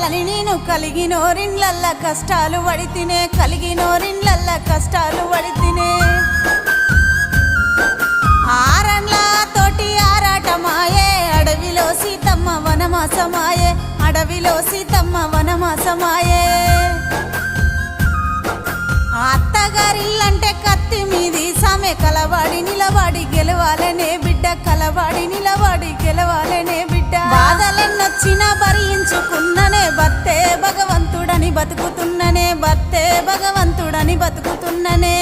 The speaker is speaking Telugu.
కని నేను కలిగినోరిండ్లల్ల కష్టాలు పడితినే కలిగినోరిండ్లల్ల కష్టాలు పడితినే ఆరండ్ల తోటి ఆరాటమాయే అడవిలో సీతమ్మ వనమాసమాయే అడవిలో సీతమ్మ వనమాసమాయే అత్తగారిల్లంటే కత్తి మీది సామె కలవాడి నిలవాడి గెలవాలనే బిడ్డ కలవాడి నిలవాడి గెలవాలనే బిడ్డ బాధలెన్నొచ్చినా భరించుకున్ననే భర్తే భగవంతుడని బతుకుతున్ననే భర్తే భగవంతుడని బతుకుతున్ననే